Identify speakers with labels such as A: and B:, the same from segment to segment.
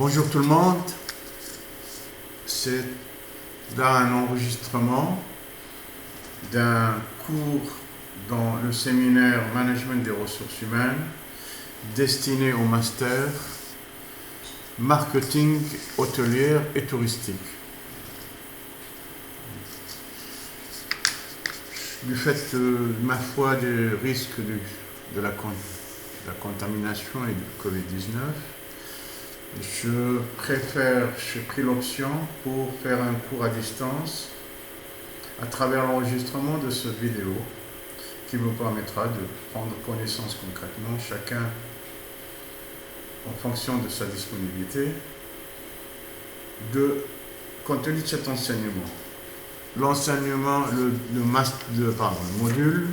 A: Bonjour tout le monde, c'est là un enregistrement d'un cours dans le séminaire Management des ressources humaines destiné au master Marketing hôtelière et touristique. Du fait, ma foi, des risques de la contamination et du Covid-19, j'ai pris l'option pour faire un cours à distance à travers l'enregistrement de cette vidéo qui vous permettra de prendre connaissance concrètement, chacun en fonction de sa disponibilité, compte tenu de cet enseignement. L'enseignement, le module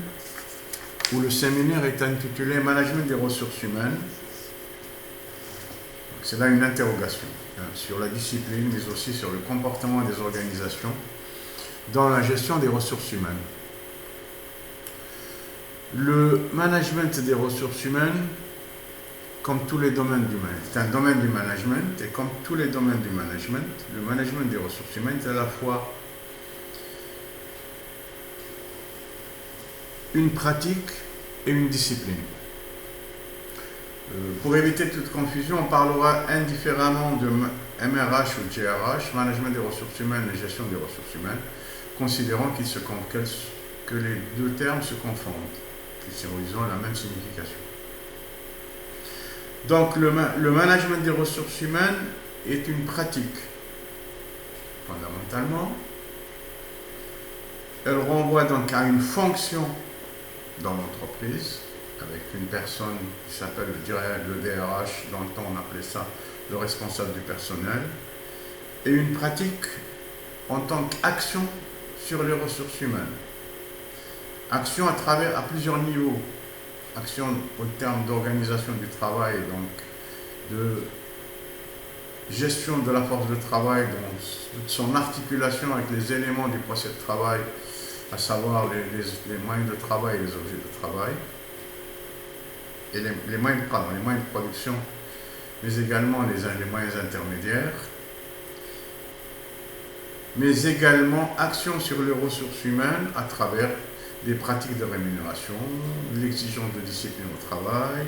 A: où le séminaire est intitulé Management des ressources humaines. C'est là une interrogation sur la discipline, mais aussi sur le comportement des organisations dans la gestion des ressources humaines. Le management des ressources humaines, comme tous les domaines du management, c'est un domaine du management, et comme tous les domaines du management, le management des ressources humaines est à la fois une pratique et une discipline. Pour éviter toute confusion, on parlera indifféremment de MRH ou GRH, Management des ressources humaines et Gestion des ressources humaines, considérant que les deux termes se confondent, qu'ils ont la même signification. Donc le management des ressources humaines est une pratique, fondamentalement. Elle renvoie donc à une fonction dans l'entreprise, avec une personne qui s'appelle le DRH, dans le temps on appelait ça le responsable du personnel, et une pratique en tant qu'action sur les ressources humaines. Action à plusieurs niveaux. Action au terme d'organisation du travail, donc de gestion de la force de travail, donc son articulation avec les éléments du processus de travail, à savoir les moyens de travail et les objets de travail, et les moyens de production, mais également les moyens intermédiaires, mais également action sur les ressources humaines à travers des pratiques de rémunération, l'exigence de discipline au travail,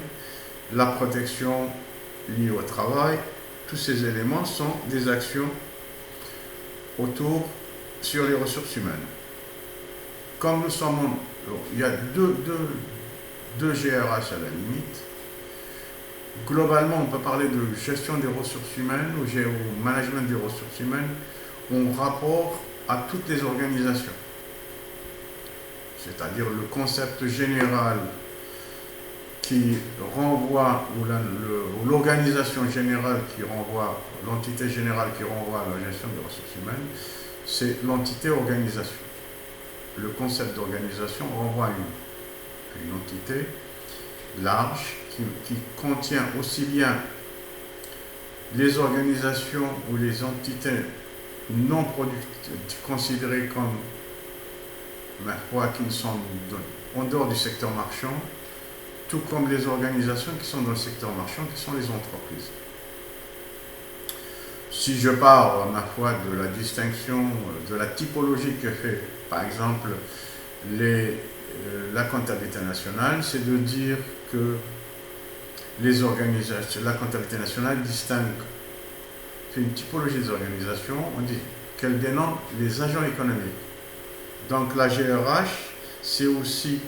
A: la protection liée au travail. Tous ces éléments sont des actions sur les ressources humaines. Comme nous sommes, il y a deux GRH à la limite. Globalement, on peut parler de gestion des ressources humaines ou management des ressources humaines en rapport à toutes les organisations. C'est-à-dire le concept général qui renvoie, ou l'organisation générale qui renvoie, l'entité générale qui renvoie à la gestion des ressources humaines, c'est l'entité organisation. Le concept d'organisation renvoie à une entité large qui contient aussi bien les organisations ou les entités non productives considérées comme qui sont en dehors du secteur marchand, tout comme les organisations qui sont dans le secteur marchand, qui sont les entreprises. Si je pars, de la distinction, de la typologie que fait, par exemple, la comptabilité nationale, c'est de dire que la comptabilité nationale fait une typologie des organisations, on dit qu'elle dénomme les agents économiques. Donc la GRH, c'est aussi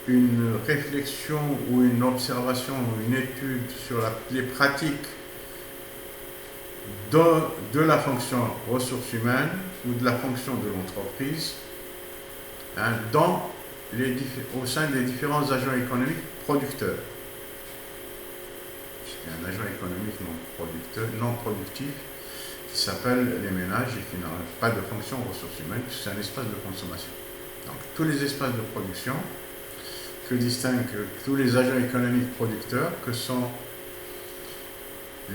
A: une réflexion ou une observation ou une étude sur les pratiques de la fonction ressources humaines ou de la fonction de l'entreprise au sein des différents agents économiques producteurs. Il y a un agent économique non productif qui s'appelle les ménages et qui n'a pas de fonction ressources humaines, c'est un espace de consommation. Donc tous les espaces de production que distinguent tous les agents économiques producteurs, que sont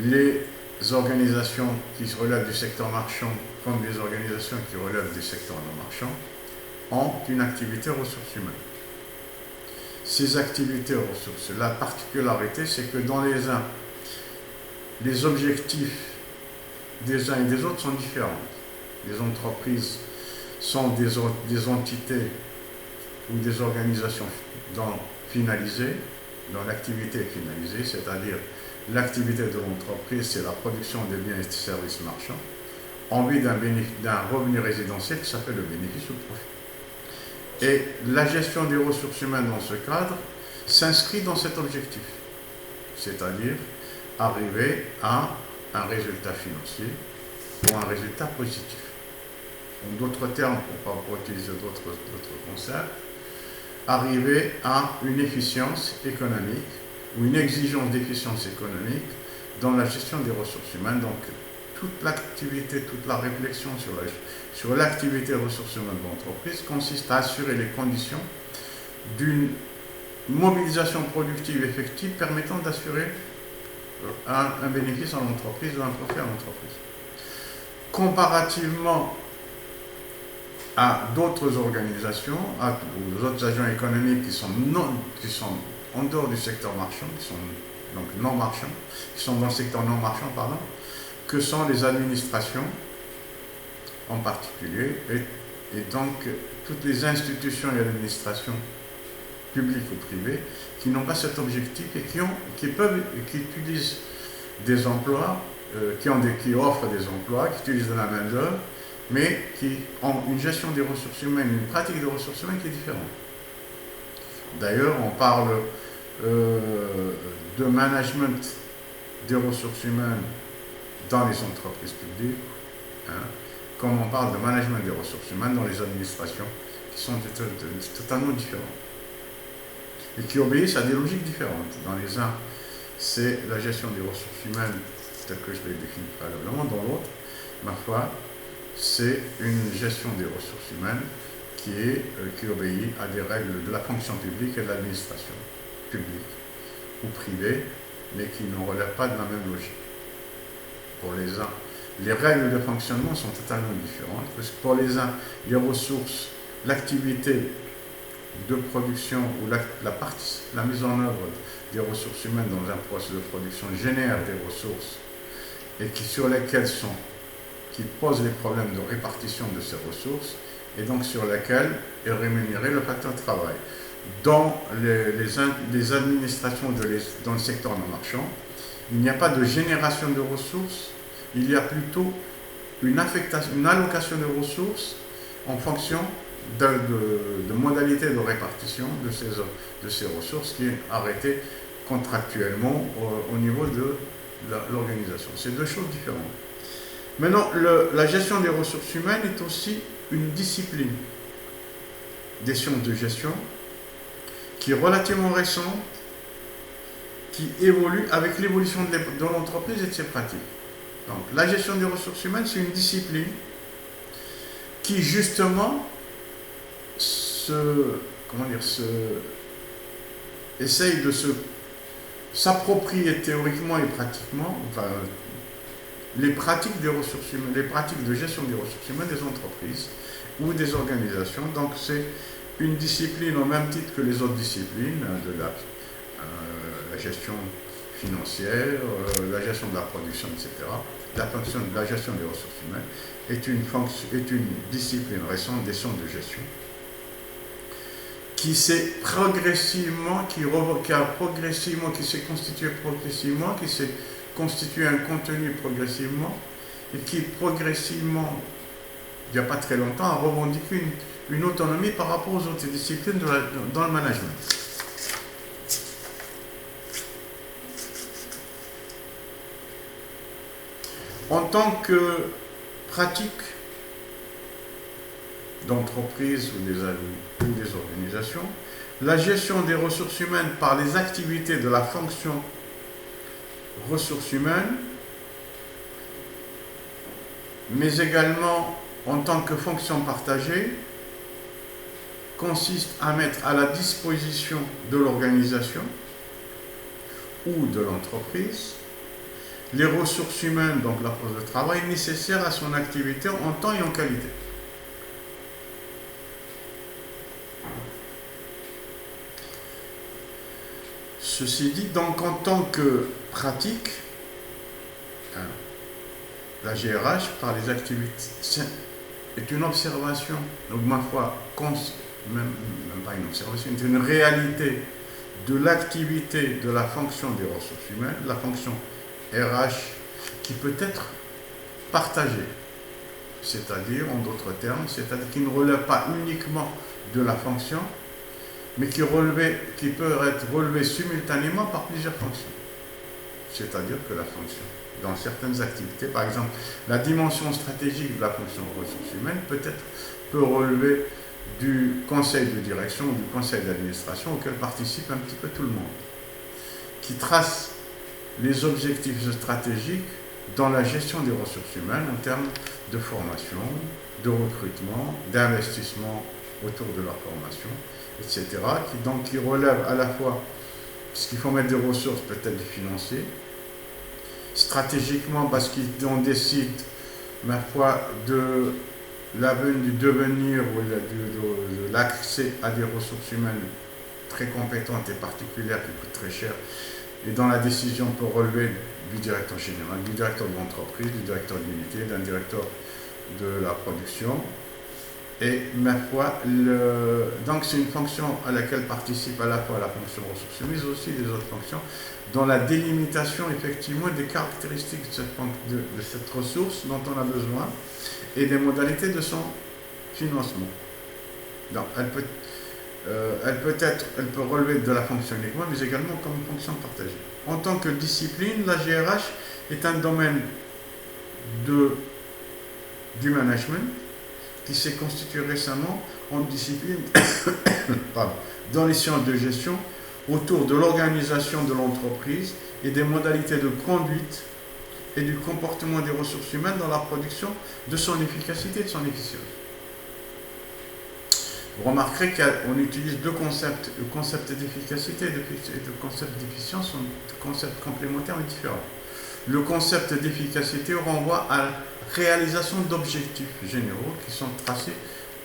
A: les organisations qui relèvent du secteur marchand comme les organisations qui relèvent du secteur non marchand, ont une activité ressources humaines. Ces activités ressources, la particularité, c'est que dans les uns, les objectifs des uns et des autres sont différents. Les entreprises sont des entités ou des organisations finalisées, dont l'activité est finalisée, c'est-à-dire l'activité de l'entreprise, c'est la production des biens et services marchands, en vue d'un revenu résidentiel qui s'appelle le bénéfice ou le profit. Et la gestion des ressources humaines dans ce cadre s'inscrit dans cet objectif, c'est-à-dire arriver à un résultat financier ou un résultat positif. En d'autres termes, pour ne pas utiliser d'autres concepts, arriver à une efficience économique ou une exigence d'efficience économique dans la gestion des ressources humaines. Donc, toute l'activité, toute la réflexion sur l'activité ressources humaines de l'entreprise consiste à assurer les conditions d'une mobilisation productive effective permettant d'assurer un bénéfice à l'entreprise ou un profit à l'entreprise. Comparativement à d'autres organisations, aux autres agents économiques qui sont en dehors du secteur marchand, qui sont donc non marchands, qui sont dans le secteur non marchand, pardon, que sont les administrations en particulier, et donc toutes les institutions et administrations publiques ou privées qui n'ont pas cet objectif et qui utilisent des emplois, qui offrent des emplois, qui utilisent de la main-d'œuvre, mais qui ont une gestion des ressources humaines, une pratique des ressources humaines qui est différente. D'ailleurs, on parle de management des ressources humaines dans les entreprises publiques, comme on parle de management des ressources humaines dans les administrations, qui sont totalement différentes et qui obéissent à des logiques différentes. Dans les uns, c'est la gestion des ressources humaines, telle que je l'ai définie préalablement. Dans l'autre, ma foi, c'est une gestion des ressources humaines qui obéit à des règles de la fonction publique et de l'administration publique ou privée, mais qui ne relèvent pas de la même logique. Pour les uns, les règles de fonctionnement sont totalement différentes, parce que pour les uns, les ressources, l'activité de production ou la mise en œuvre des ressources humaines dans un processus de production génère des ressources et qui posent les problèmes de répartition de ces ressources et donc sur lesquelles est rémunéré le facteur de travail. Dans les administrations dans le secteur non marchand, il n'y a pas de génération de ressources, il y a plutôt une allocation de ressources en fonction de modalités de répartition de ces ressources qui est arrêtée contractuellement au niveau de l'organisation. C'est deux choses différentes. Maintenant, la gestion des ressources humaines est aussi une discipline des sciences de gestion qui est relativement récente, qui évolue avec l'évolution de l'entreprise et de ses pratiques. Donc, la gestion des ressources humaines, c'est une discipline qui, justement, essaye de s'approprier théoriquement et pratiquement les pratiques des ressources humaines, les pratiques de gestion des ressources humaines des entreprises ou des organisations. Donc, c'est une discipline au même titre que les autres disciplines de la gestion financière, la gestion de la production, etc. La gestion des ressources humaines est une discipline récente des sciences de gestion qui s'est constitué progressivement, qui s'est constitué un contenu progressivement et qui progressivement, il n'y a pas très longtemps, a revendiqué une autonomie par rapport aux autres disciplines dans le management. En tant que pratique d'entreprise ou des organisations, la gestion des ressources humaines par les activités de la fonction ressources humaines, mais également en tant que fonction partagée, consiste à mettre à la disposition de l'organisation ou de l'entreprise les ressources humaines, donc la force de travail, nécessaires à son activité en temps et en qualité. Ceci dit, donc en tant que pratique, Hein. La GRH, par les activités, est une observation, donc ma foi, même pas une observation, c'est une réalité de l'activité de la fonction des ressources humaines, la fonction RH, qui peut être partagée. C'est-à-dire, en d'autres termes, c'est-à-dire qui ne relève pas uniquement de la fonction, mais qui peut être relevée simultanément par plusieurs fonctions. C'est-à-dire que la fonction, dans certaines activités, par exemple, la dimension stratégique de la fonction ressources humaines peut relever du conseil de direction ou du conseil d'administration auquel participe un petit peu tout le monde, qui trace les objectifs stratégiques dans la gestion des ressources humaines en termes de formation, de recrutement, d'investissement autour de leur formation, etc., qui relève à la fois, puisqu'il faut mettre des ressources peut-être financières, stratégiquement parce qu'on décide, ma foi, de du devenir ou de l'accès à des ressources humaines très compétentes et particulières qui coûtent très cher. Et dans la décision, on peut relever du directeur général, du directeur de l'entreprise, du directeur de l'unité, d'un directeur de la production. Et ma foi, donc c'est une fonction à laquelle participe à la fois la fonction ressources humaines, mais aussi des autres fonctions, dans la délimitation effectivement des caractéristiques de cette ressource dont on a besoin et des modalités de son financement. Donc elle peut relever de la fonction uniquement, mais également comme une fonction partagée. En tant que discipline, la GRH est un domaine du management qui s'est constitué récemment en discipline dans les sciences de gestion autour de l'organisation de l'entreprise et des modalités de conduite et du comportement des ressources humaines dans la production de son efficacité et de son efficience. Vous remarquerez qu'on utilise deux concepts. Le concept d'efficacité et le concept d'efficience sont deux concepts complémentaires mais différents. Le concept d'efficacité renvoie à la réalisation d'objectifs généraux qui sont tracés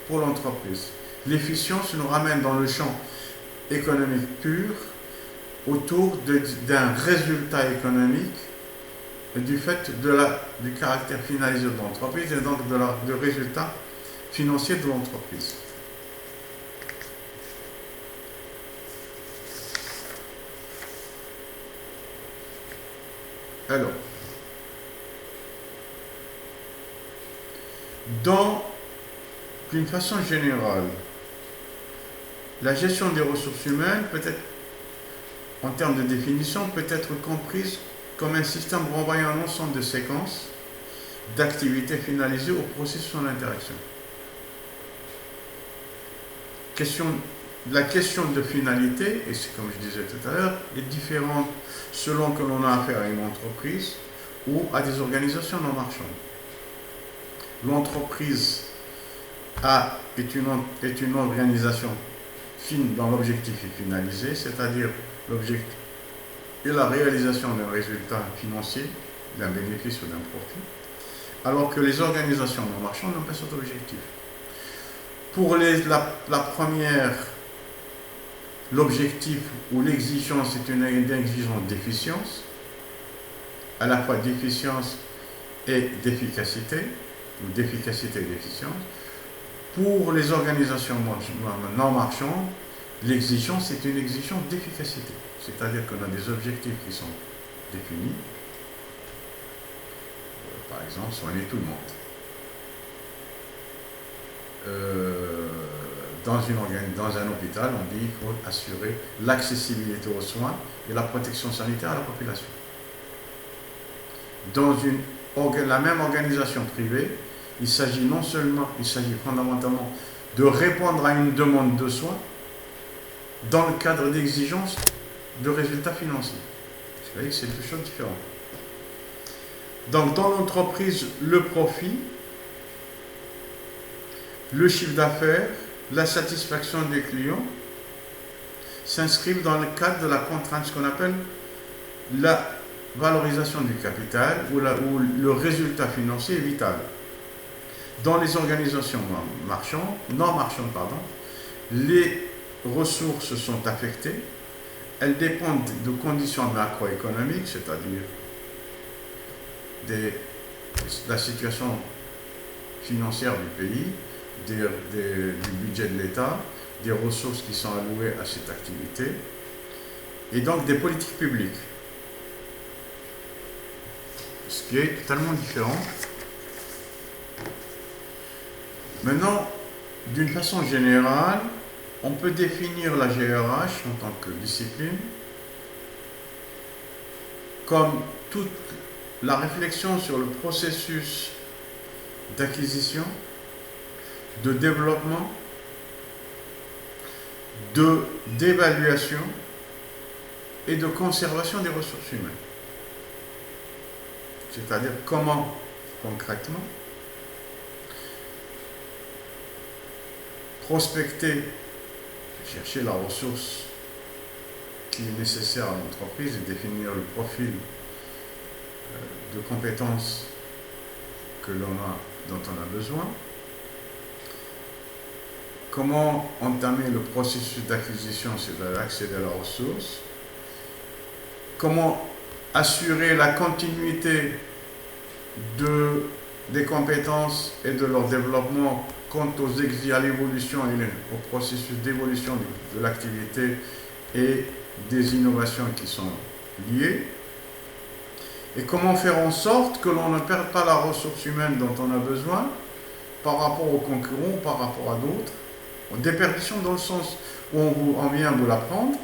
A: pour l'entreprise. L'efficience nous ramène dans le champ économique pur autour d'un résultat économique du fait du caractère finalisé de l'entreprise et donc du résultat financier de l'entreprise. Alors, d'une façon générale, la gestion des ressources humaines peut être, en termes de définition, peut être comprise comme un système renvoyant un ensemble de séquences d'activités finalisées au processus en interaction. La question de finalité, et c'est comme je disais tout à l'heure, est différente selon que l'on a affaire à une entreprise ou à des organisations non marchandes. L'entreprise est une organisation fine dont l'objectif est finalisé, c'est-à-dire l'objectif et la réalisation d'un résultat financier, d'un bénéfice ou d'un profit, alors que les organisations non marchandes n'ont pas cet objectif. Pour la première, l'objectif ou l'exigence est une exigence d'efficience, à la fois d'efficience et d'efficacité, ou d'efficacité et d'efficience. Pour les organisations non marchandes, l'exigence est une exigence d'efficacité, c'est-à-dire qu'on a des objectifs qui sont définis, par exemple soigner tout le monde. Dans un hôpital, on dit qu'il faut assurer l'accessibilité aux soins et la protection sanitaire à la population. Dans la même organisation privée, il s'agit fondamentalement de répondre à une demande de soins dans le cadre d'exigences de résultats financiers. Vous voyez que c'est deux choses différentes. Donc dans l'entreprise, le profit, le chiffre d'affaires, la satisfaction des clients s'inscrivent dans le cadre de la contrainte, ce qu'on appelle la valorisation du capital où le résultat financier est vital. Dans les organisations non marchandes, les ressources sont affectées, elles dépendent de conditions macroéconomiques, c'est-à-dire de la situation financière du pays, du budget de l'État, des ressources qui sont allouées à cette activité, et donc des politiques publiques. Ce qui est totalement différent. Maintenant, d'une façon générale, on peut définir la GRH en tant que discipline comme toute la réflexion sur le processus d'acquisition, de développement, d'évaluation et de conservation des ressources humaines. C'est-à-dire comment, concrètement, prospecter, chercher la ressource qui est nécessaire à l'entreprise et définir le profil de compétences dont on a besoin. Comment entamer le processus d'acquisition, c'est-à-dire accéder à la ressource. Comment assurer la continuité des compétences et de leur développement quant à l'évolution et au processus d'évolution de l'activité et des innovations qui sont liées. Et comment faire en sorte que l'on ne perde pas la ressource humaine dont on a besoin par rapport aux concurrents, par rapport à d'autres. Déperdition dans le sens où on vient vous la prendre,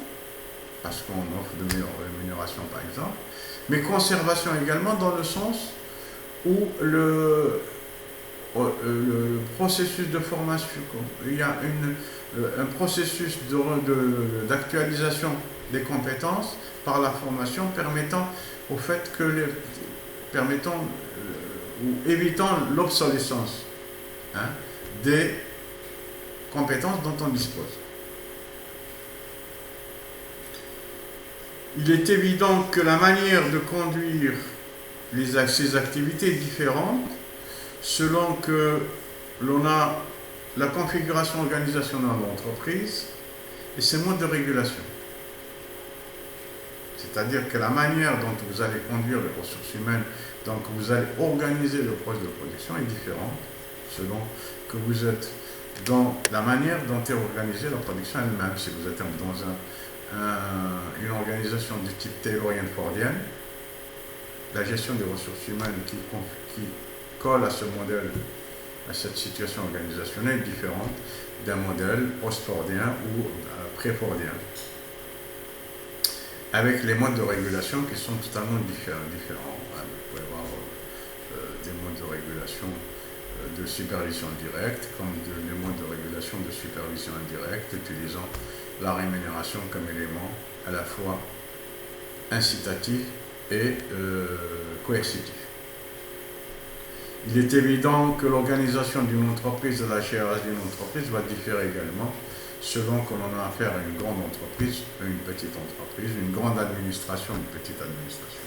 A: parce qu'on offre de meilleures rémunérations par exemple, mais conservation également dans le sens où le processus de formation, il y a un processus d'actualisation des compétences par la formation permettant au fait que ou évitant l'obsolescence des compétences dont on dispose. Il est évident que la manière de conduire ces activités est différente selon que l'on a la configuration organisationnelle de l'entreprise et ses modes de régulation. C'est-à-dire que la manière dont vous allez conduire les ressources humaines, donc vous allez organiser le processus de production est différente selon que vous êtes dans la manière dont est organisée la production elle-même. Si vous êtes dans une organisation du type taylorienne-fordienne, la gestion des ressources humaines qui colle à ce modèle, à cette situation organisationnelle est différente d'un modèle post-fordien ou pré-fordien, avec les modes de régulation qui sont totalement différents. Vous pouvez avoir des modes de régulation de supervision directe, comme des modes de régulation de supervision indirecte, utilisant la rémunération comme élément à la fois incitatif et coercitif. Il est évident que l'organisation d'une entreprise et la GRH d'une entreprise va différer également selon que l'on a affaire à une grande entreprise, une petite entreprise, une grande administration, une petite administration.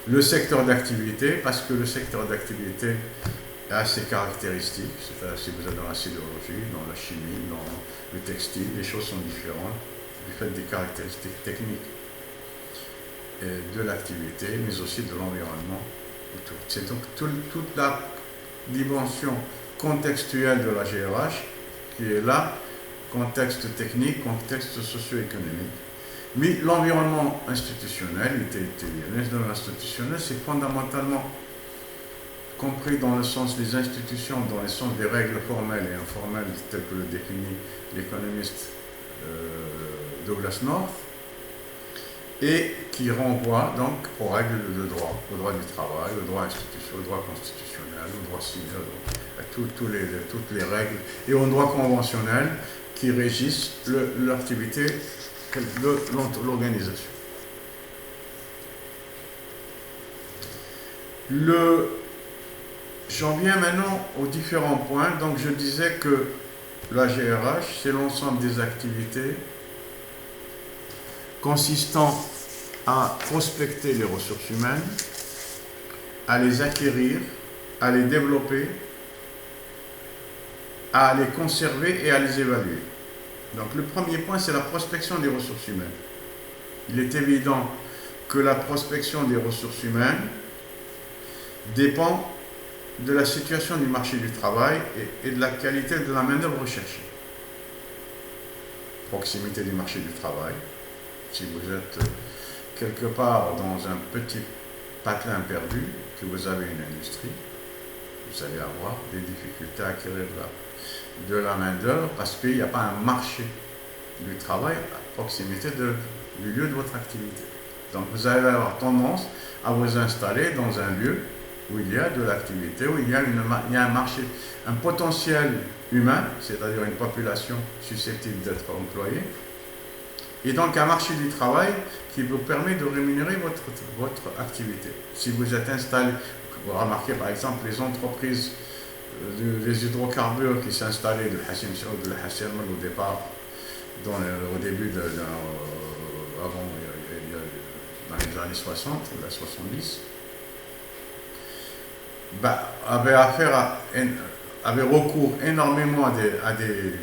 A: Le secteur d'activité, parce que le secteur d'activité a ses caractéristiques, c'est-à-dire si vous êtes dans la sidérurgie, dans la chimie, dans le textile, les choses sont différentes du fait des caractéristiques techniques de l'activité, mais aussi de l'environnement autour. C'est donc toute la dimension contextuelle de la GRH qui est là, contexte technique, contexte socio-économique. Mais l'environnement institutionnel, l'environnement institutionnel, c'est fondamentalement compris dans le sens des institutions, dans le sens des règles formelles et informelles, telles que le définit l'économiste Douglas North, et qui renvoie donc aux règles de droit, au droit du travail, au droit institutionnel, au droit constitutionnel, au droit civil, à toutes les règles, et au droit conventionnel qui régissent l'activité de l'organisation. J'en viens maintenant aux différents points. Donc je disais que la GRH, c'est l'ensemble des activités consistant à prospecter les ressources humaines, à les acquérir, à les développer, à les conserver et à les évaluer. Donc le premier point, c'est la prospection des ressources humaines. Il est évident que la prospection des ressources humaines dépend de la situation du marché du travail et de la qualité de la main-d'œuvre recherchée. Proximité du marché du travail. Si vous êtes quelque part dans un petit patelin perdu, que vous avez une industrie, vous allez avoir des difficultés à acquérir de la main-d'œuvre parce qu'il n'y a pas un marché du travail à proximité du lieu de votre activité. Donc vous allez avoir tendance à vous installer dans un lieu où il y a de l'activité, où il y a un marché, un potentiel humain, c'est-à-dire une population susceptible d'être employée, et donc un marché du travail qui vous permet de rémunérer votre activité. Si vous êtes installé, vous remarquez par exemple les entreprises des hydrocarbures qui s'installaient de Hassim Saoud, de Hassim au départ, au début avant, dans les années 60, ou 70, avait recours énormément à des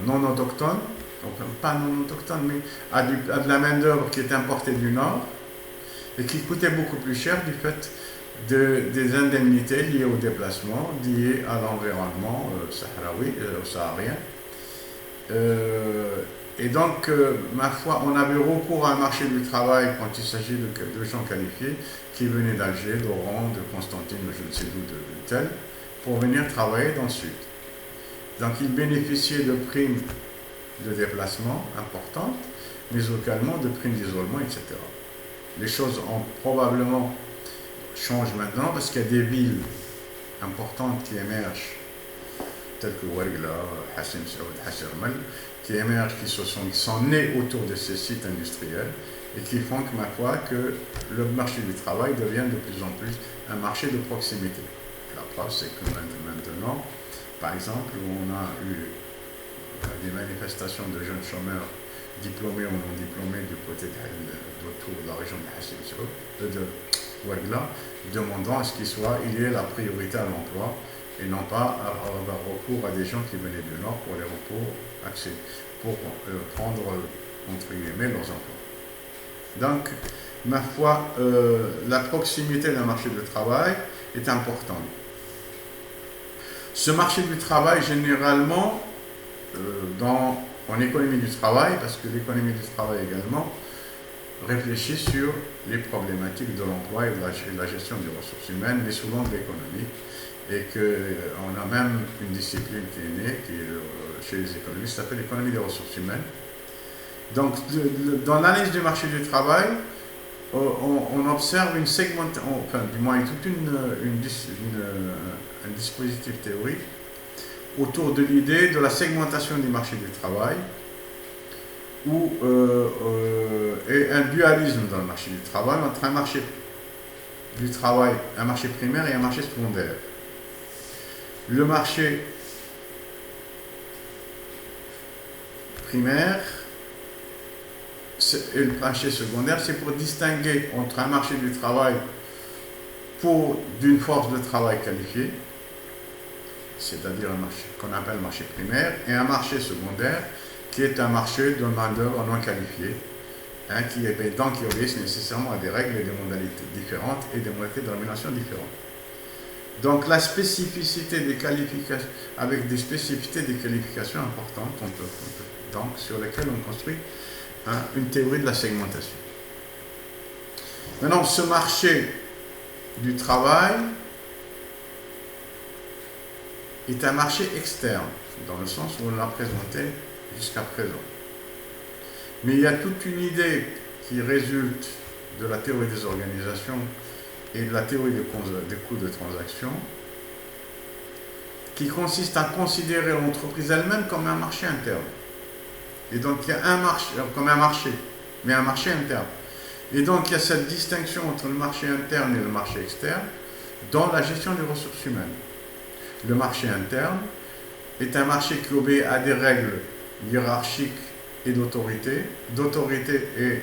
A: non-autochtones, pas non-autochtones, mais à de la main-d'œuvre qui est importée du Nord et qui coûtait beaucoup plus cher du fait des indemnités liées au déplacement, liées à l'environnement saharien. Et donc, ma foi, on avait recours à un marché du travail quand il s'agit de gens qualifiés qui venaient d'Alger, d'Oran, de Constantine, je ne sais d'où, de tel, pour venir travailler dans le sud. Donc, ils bénéficiaient de primes de déplacement importantes, mais également de primes d'isolement, etc. Les choses ont probablement changé maintenant parce qu'il y a des villes importantes qui émergent, telles que Ouargla, Hassim Saoud, Hassermal, qui émergent, qui sont nés autour de ces sites industriels et qui font que, ma foi, que le marché du travail devient de plus en plus un marché de proximité. La preuve, c'est que maintenant, par exemple, on a eu des manifestations de jeunes chômeurs diplômés ou non diplômés du côté autour de la région de Hassim Saoud, de Ouargla, demandant à ce qu'il y ait la priorité à l'emploi et non pas avoir recours à des gens qui venaient du Nord pour prendre, entre guillemets, leurs emplois. Donc, ma foi, la proximité d'un marché du travail est importante. Ce marché du travail, généralement, en économie du travail, parce que l'économie du travail également réfléchit sur les problématiques de l'emploi et de la gestion des ressources humaines, mais souvent de l'économie, et qu'on a même une discipline qui est née, chez les économistes, qui s'appelle l'économie des ressources humaines. Donc, dans l'analyse du marché du travail, on observe une segmentation, enfin, du moins, tout un dispositif théorique autour de l'idée de la segmentation du marché du travail, et un dualisme dans le marché du travail entre un marché du travail, un marché primaire et un marché secondaire. Le marché primaire et le marché secondaire, c'est pour distinguer entre un marché du travail d'une force de travail qualifiée, c'est-à-dire un marché qu'on appelle marché primaire, et un marché secondaire qui est un marché de main-d'œuvre non qualifiée, qui obéissent nécessairement à des règles et des modalités différentes et des modalités de rémunération différentes. Donc la spécificité des qualifications, avec des spécificités des qualifications importantes, donc sur lesquelles on construit une théorie de la segmentation. Maintenant, ce marché du travail est un marché externe, dans le sens où on l'a présenté jusqu'à présent. Mais il y a toute une idée qui résulte de la théorie des organisations et de la théorie des coûts de transaction, qui consiste à considérer l'entreprise elle-même comme un marché interne. Et donc il y a un marché, comme un marché, mais un marché interne. Et donc il y a cette distinction entre le marché interne et le marché externe dans la gestion des ressources humaines. Le marché interne est un marché qui obéit à des règles hiérarchiques et d'autorité et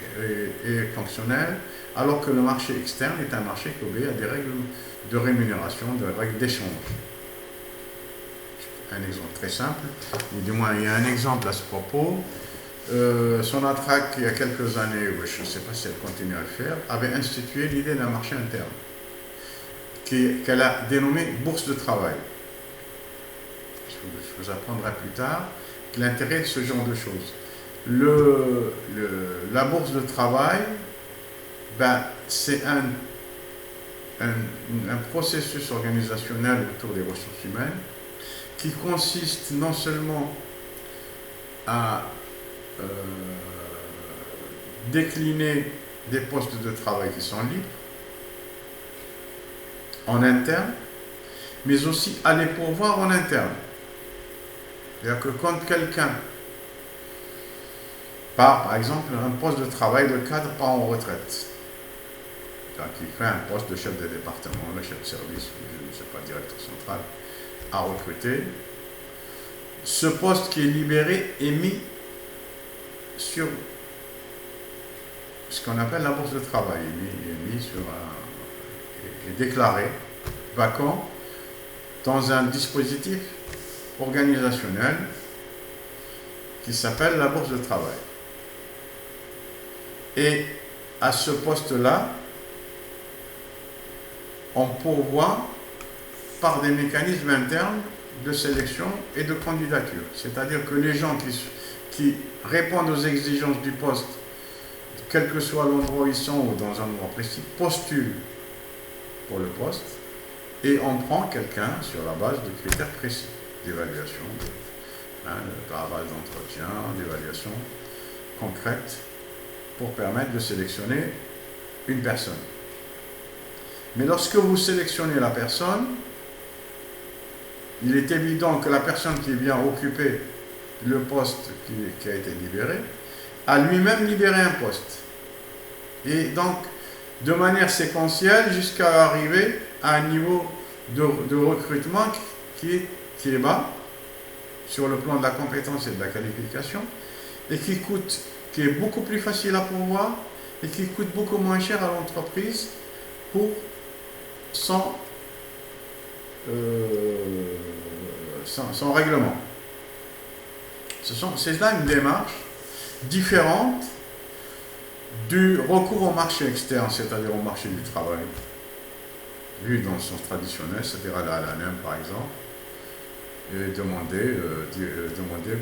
A: fonctionnelle, alors que le marché externe est un marché qui obéit à des règles de rémunération, des règles d'échange. Un exemple très simple, ou du moins il y a un exemple à ce propos. Sonatrach, il y a quelques années, je ne sais pas si elle continue à le faire, avait institué l'idée d'un marché interne. qu'elle a dénommée bourse de travail. Je vous apprendrai plus tard l'intérêt de ce genre de choses. La bourse de travail, ben, c'est un processus organisationnel autour des ressources humaines qui consiste non seulement à décliner des postes de travail qui sont libres en interne, mais aussi à les pourvoir en interne. C'est-à-dire que quand quelqu'un part, par exemple, un poste de travail de cadre part en retraite, qui fait un poste de chef de département, de chef de service, je ne sais pas, directeur central, à recruter, ce poste qui est libéré est mis sur ce qu'on appelle la bourse de travail, il est mis sur est déclaré vacant dans un dispositif organisationnel qui s'appelle la bourse de travail. Et à ce poste-là, on pourvoit par des mécanismes internes de sélection et de candidature. C'est-à-dire que les gens qui répondent aux exigences du poste, quel que soit l'endroit où ils sont ou dans un endroit précis, postulent pour le poste et on prend quelqu'un sur la base de critères précis d'évaluation, par base d'entretien, d'évaluation concrète pour permettre de sélectionner une personne. Mais lorsque vous sélectionnez la personne, il est évident que la personne qui vient occuper le poste qui a été libéré a lui-même libéré un poste. Et donc, de manière séquentielle, jusqu'à arriver à un niveau de recrutement qui est bas, sur le plan de la compétence et de la qualification, et qui est beaucoup plus facile à pourvoir, et qui coûte beaucoup moins cher à l'entreprise pour son règlement. C'est là une démarche différente du recours au marché externe, c'est-à-dire au marché du travail, vu dans le sens traditionnel, c'est-à-dire aller à l'ANEM par exemple, et demander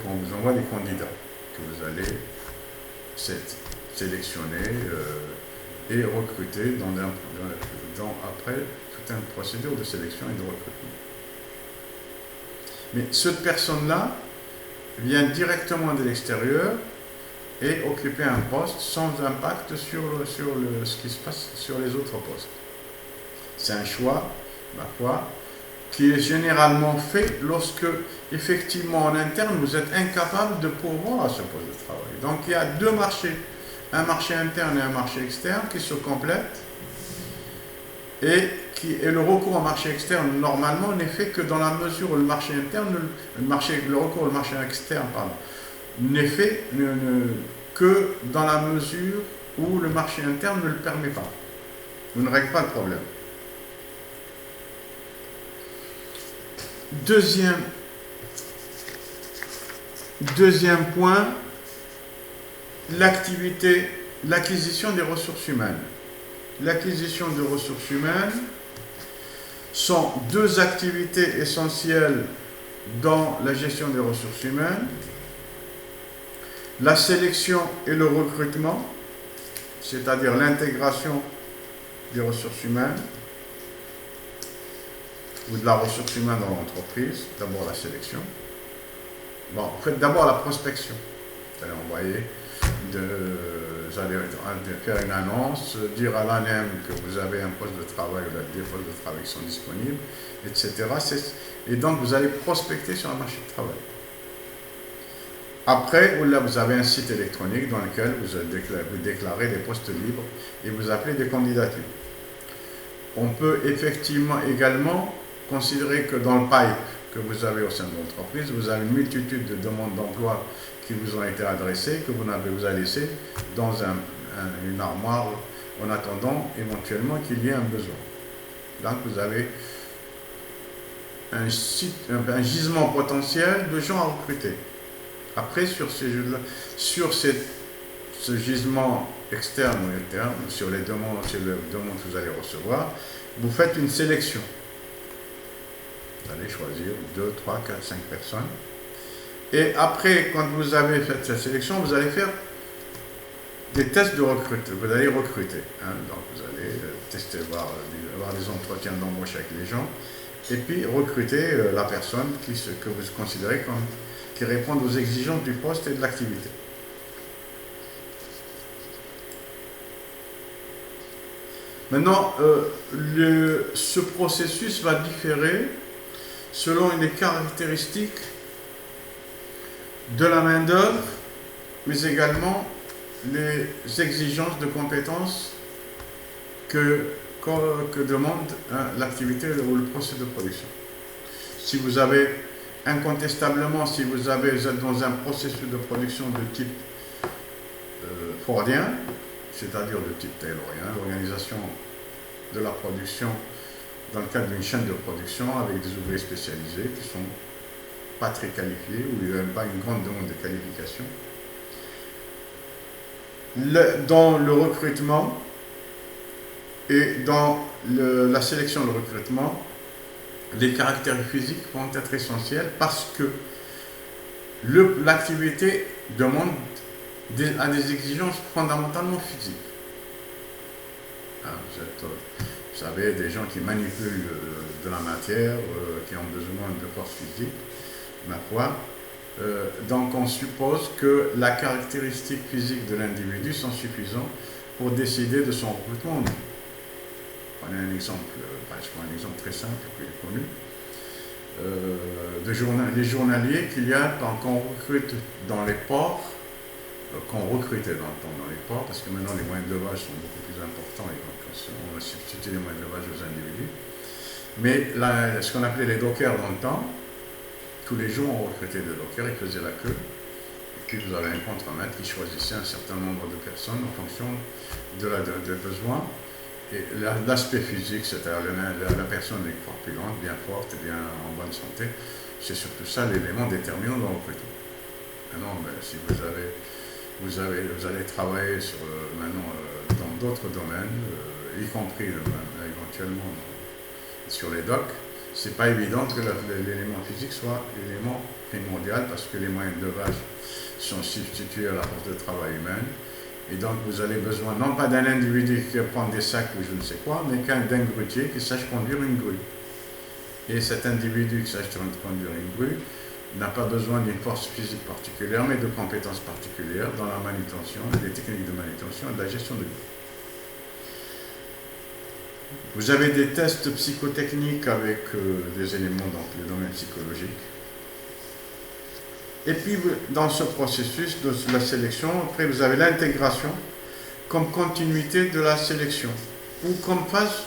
A: qu'on vous envoie les candidats que vous allez sélectionner et recruter après toute une procédure de sélection et de recrutement. Mais cette personne-là vient directement de l'extérieur et occuper un poste sans impact sur ce qui se passe sur les autres postes. C'est un choix, ma foi, qui est généralement fait lorsque, effectivement, en interne, vous êtes incapable de pourvoir à ce poste de travail. Donc, il y a deux marchés, un marché interne et un marché externe qui se complètent et le recours au marché externe, normalement, n'est fait que dans la mesure où le marché interne, le recours au marché externe, n'est fait que dans la mesure où le marché interne ne le permet pas. Vous ne réglez pas le problème. Deuxième point, l'acquisition des ressources humaines. L'acquisition des ressources humaines sont deux activités essentielles dans la gestion des ressources humaines. La sélection et le recrutement, c'est-à-dire l'intégration des ressources humaines ou de la ressource humaine dans l'entreprise, d'abord la sélection. Bon, vous faites d'abord la prospection. Vous allez envoyer, vous allez faire une annonce, dire à l'ANEM que vous avez un poste de travail ou des postes de travail qui sont disponibles, etc. Et donc vous allez prospecter sur le marché du travail. Après, là, vous avez un site électronique dans lequel vous déclarez des postes libres et vous appelez des candidatures. On peut effectivement également considérer que dans le pipe que vous avez au sein de l'entreprise, vous avez une multitude de demandes d'emploi qui vous ont été adressées, que vous avez laissées dans une armoire en attendant éventuellement qu'il y ait un besoin. Donc vous avez un gisement potentiel de gens à recruter. Après, sur ce gisement externe ou interne, sur les demandes que vous allez recevoir, vous faites une sélection. Vous allez choisir 2, 3, 4, 5 personnes. Et après, quand vous avez fait cette sélection, vous allez faire des tests de recrutement. Vous allez recruter. Donc vous allez tester, avoir des entretiens d'embauche avec les gens. Et puis recruter la personne que vous considérez comme qui répond aux exigences du poste et de l'activité. Maintenant, ce processus va différer selon les caractéristiques de la main-d'œuvre, mais également les exigences de compétences que demande l'activité ou le processus de production. Si vous avez, incontestablement, si vous êtes dans un processus de production de type fordien, c'est-à-dire de type taylorien, l'organisation de la production dans le cadre d'une chaîne de production avec des ouvriers spécialisés qui ne sont pas très qualifiés ou il n'y a même pas une grande demande de qualification. Dans le recrutement et dans la sélection de recrutement, les caractères physiques vont être essentiels parce que l'activité demande à des exigences fondamentalement physiques. Vous savez, des gens qui manipulent de la matière, qui ont besoin de force physique, ma foi. Donc on suppose que la caractéristique physique de l'individu sont suffisantes pour décider de son recrutement. Prenez un exemple, je prends un exemple très simple qui est connu. Les journaliers qu'il y a qu'on recrute dans les ports, qu'on recrutait dans le temps dans les ports, parce que maintenant les moyens de levage sont beaucoup plus importants et donc on a substitué les moyens de levage aux individus. Mais ce qu'on appelait les dockers dans le temps, tous les jours on recrutait des dockers, ils faisaient la queue, et puis vous avez un contre-maître qui choisissait un certain nombre de personnes en fonction des besoins. Et l'aspect physique, c'est-à-dire la personne est corpulente, bien forte, bien en bonne santé, c'est surtout ça l'élément déterminant dans le recrutement. Maintenant, si vous allez travailler dans d'autres domaines, y compris éventuellement sur les docks, c'est pas évident que l'élément physique soit l'élément primordial parce que les moyens de levage sont substitués à la force de travail humaine. Et donc vous avez besoin non pas d'un individu qui prend des sacs ou je ne sais quoi, mais d'un grutier qui sache conduire une grue. Et cet individu qui sache conduire une grue n'a pas besoin d'une force physique particulière, mais de compétences particulières dans la manutention, des techniques de manutention et de la gestion de grue. Vous avez des tests psychotechniques avec des éléments dans le domaine psychologique. Et puis, dans ce processus de la sélection, après, vous avez l'intégration comme continuité de la sélection ou comme phase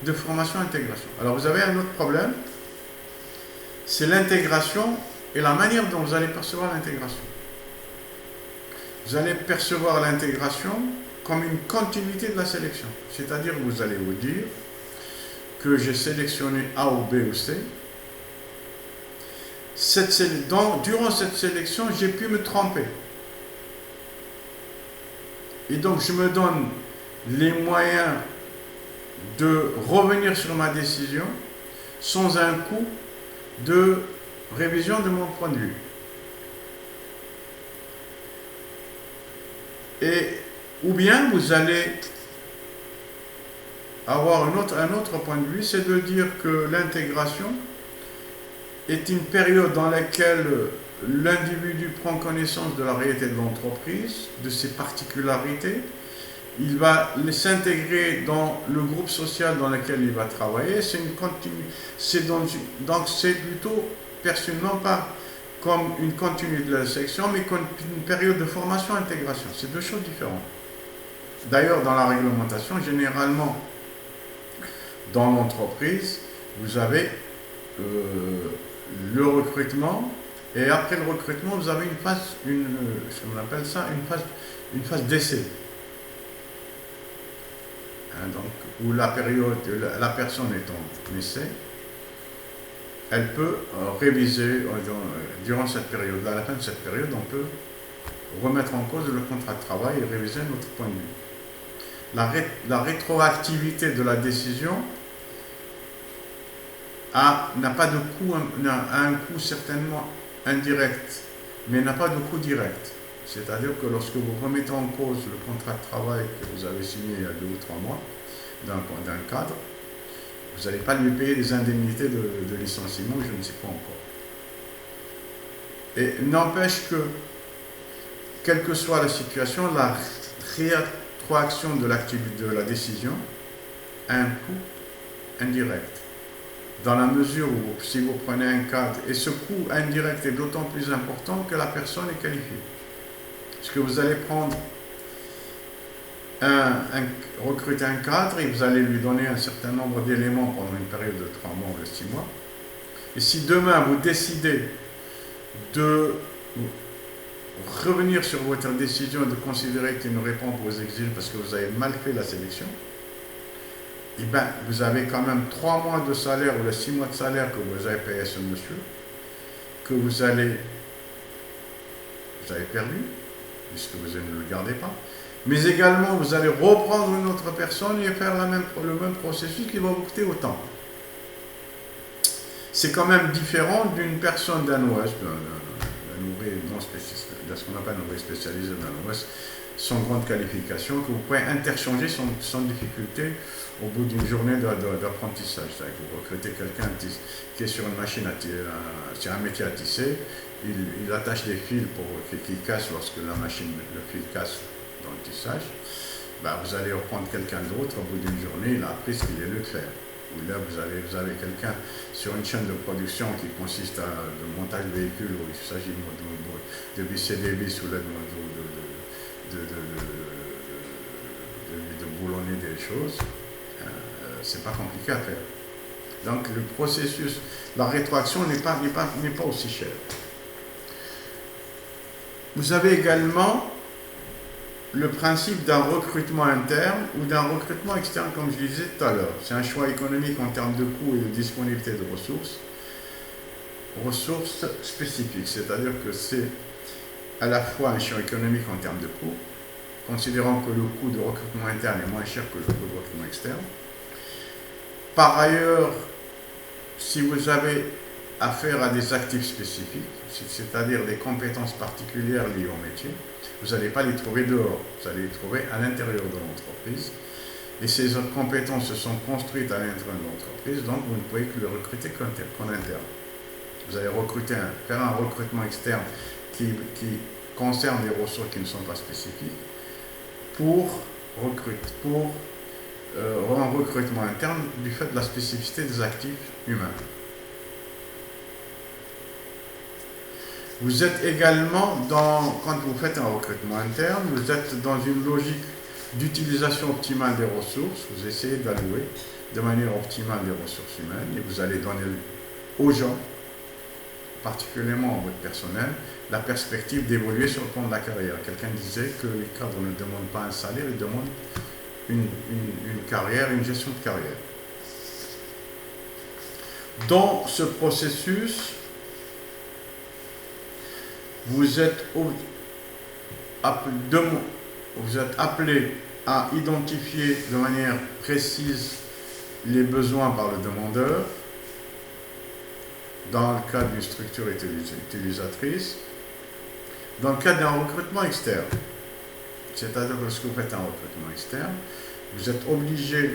A: de formation-intégration. Alors, vous avez un autre problème, c'est l'intégration et la manière dont vous allez percevoir l'intégration. Vous allez percevoir l'intégration comme une continuité de la sélection. C'est-à-dire, vous allez vous dire que j'ai sélectionné A ou B ou C. Durant cette sélection, j'ai pu me tromper. Et donc, je me donne les moyens de revenir sur ma décision sans un coût de révision de mon point de vue. Ou bien, vous allez avoir un autre point de vue, c'est de dire que l'intégration est une période dans laquelle l'individu prend connaissance de la réalité de l'entreprise, de ses particularités, il va s'intégrer dans le groupe social dans lequel il va travailler, donc c'est plutôt perçu non pas comme une continuité de la sélection, mais comme une période de formation-intégration. C'est deux choses différentes. D'ailleurs, dans la réglementation, généralement, dans l'entreprise, vous avez le recrutement, et après le recrutement, vous avez une phase d'essai. Donc, où la personne est en essai, elle peut réviser durant cette période-là. À la fin de cette période, on peut remettre en cause le contrat de travail et réviser notre point de vue. La rétroactivité de la décision n'a pas de coût, a un coût certainement indirect, mais n'a pas de coût direct. C'est-à-dire que lorsque vous remettez en cause le contrat de travail que vous avez signé il y a 2 ou 3 mois d'un cadre, vous n'allez pas lui payer les indemnités de licenciement, je ne sais pas encore. Et n'empêche que, quelle que soit la situation, la rétroaction de la décision a un coût indirect. Dans la mesure où, si vous prenez un cadre, et ce coût indirect est d'autant plus important que la personne est qualifiée. Parce que vous allez recruter un cadre et vous allez lui donner un certain nombre d'éléments pendant une période de 3 mois ou de 6 mois. Et si demain vous décidez de revenir sur votre décision et de considérer qu'il ne répond pas aux exigences parce que vous avez mal fait la sélection, eh bien, vous avez quand même 3 mois de salaire ou 6 mois de salaire que vous avez payé à ce monsieur, que vous avez perdu, puisque vous ne le gardez pas. Mais également, vous allez reprendre une autre personne et faire le même processus qui va vous coûter autant. C'est quand même différent d'une personne d'un OS, d'un ouvrier non spécialisé, de ce qu'on appelle un ouvrier spécialisé d'un OS, sans grande qualification, que vous pouvez interchanger sans difficulté au bout d'une journée d'apprentissage. Vous recrutez quelqu'un qui est sur une machine, sur un métier à tisser, il attache des fils pour qu'ils cassent lorsque le fil casse dans le tissage. Ben, vous allez reprendre quelqu'un d'autre, au bout d'une journée, il a appris ce qu'il est de faire. Ou là, vous avez quelqu'un sur une chaîne de production qui consiste à le montage de véhicules, où il s'agit de visser des vis ou de boulonner des choses. C'est pas compliqué à faire. Donc le processus, la rétroaction n'est pas aussi cher. Vous avez également le principe d'un recrutement interne ou d'un recrutement externe, comme je disais tout à l'heure. C'est un choix économique en termes de coûts et de disponibilité de ressources spécifiques. C'est-à-dire que c'est à la fois un choix économique en termes de coûts, considérant que le coût de recrutement interne est moins cher que le coût de recrutement externe. Par ailleurs, si vous avez affaire à des actifs spécifiques, c'est-à-dire des compétences particulières liées au métier, vous n'allez pas les trouver dehors, vous allez les trouver à l'intérieur de l'entreprise. Et ces autres compétences se sont construites à l'intérieur de l'entreprise, donc vous ne pouvez que le recruter qu'en interne. Vous allez faire un recrutement externe qui concerne des ressources qui ne sont pas spécifiques pour un recrutement interne du fait de la spécificité des actifs humains. Vous êtes également, quand vous faites un recrutement interne, vous êtes dans une logique d'utilisation optimale des ressources. Vous essayez d'allouer de manière optimale les ressources humaines et vous allez donner aux gens, particulièrement à votre personnel, la perspective d'évoluer sur le plan de la carrière. Quelqu'un disait que les cadres ne demandent pas un salaire, ils demandent une carrière, une gestion de carrière. Dans ce processus, vous êtes appelé à identifier de manière précise les besoins par le demandeur dans le cadre d'une structure utilisatrice, dans le cadre d'un recrutement externe. C'est-à-dire que lorsque vous faites un recrutement externe, vous êtes obligé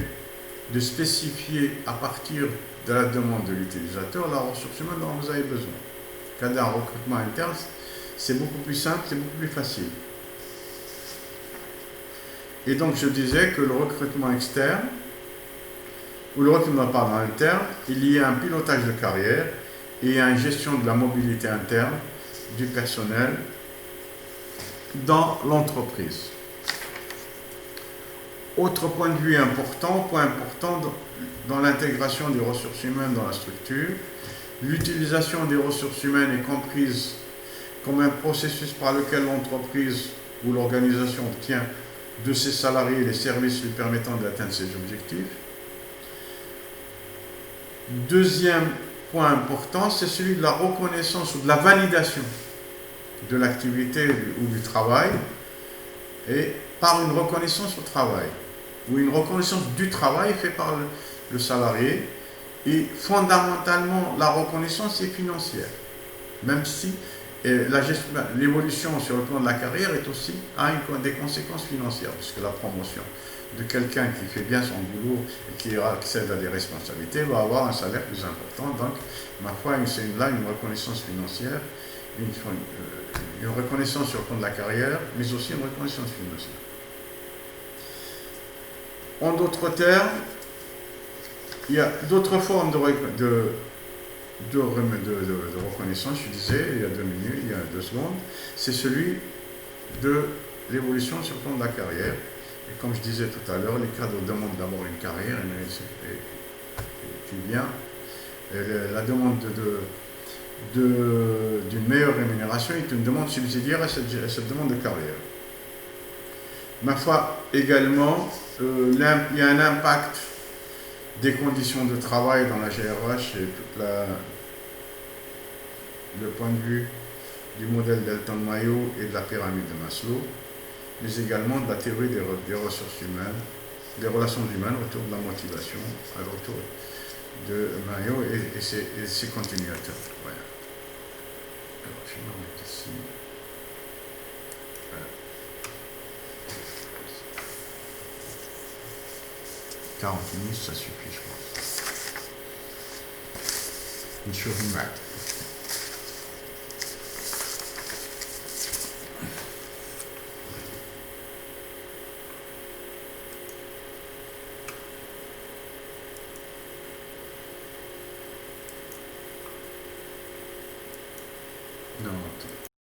A: de spécifier à partir de la demande de l'utilisateur la ressource humaine dont vous avez besoin. Dans le cadre d'un recrutement interne, c'est beaucoup plus simple, c'est beaucoup plus facile. Et donc je disais que le recrutement externe, ou le recrutement interne, il y a un pilotage de carrière et une gestion de la mobilité interne du personnel dans l'entreprise. Autre point de vue important, dans l'intégration des ressources humaines dans la structure, l'utilisation des ressources humaines est comprise comme un processus par lequel l'entreprise ou l'organisation obtient de ses salariés les services lui permettant d'atteindre ses objectifs. Deuxième point important, c'est celui de la reconnaissance ou de la validation de l'activité ou du travail et par une reconnaissance au travail, ou une reconnaissance du travail fait par le salarié, et fondamentalement la reconnaissance est financière, même si l'évolution sur le plan de la carrière est aussi, a des conséquences financières, puisque la promotion de quelqu'un qui fait bien son boulot et qui accède à des responsabilités va avoir un salaire plus important. Donc, ma foi, c'est là une reconnaissance financière, une reconnaissance sur le plan de la carrière, mais aussi une reconnaissance financière. En d'autres termes, il y a d'autres formes de reconnaissance, je disais il y a 2 minutes, il y a 2 secondes, c'est celui de l'évolution sur le plan de la carrière. Et comme je disais tout à l'heure, les cadres demandent d'abord une carrière qui vient. Et la demande d'une meilleure rémunération est une demande subsidiaire à cette demande de carrière. Ma foi, également, il y a un impact des conditions de travail dans la GRH et le point de vue du modèle d'Elton Mayo et de la pyramide de Maslow, mais également de la théorie des ressources humaines, des relations humaines autour de la motivation, autour de Mayo et ses continuateurs. Voilà. Alors, je vais mettre ici. Voilà. 40 minutes, ça suffit, je pense. Une chose humaine. Non, attends.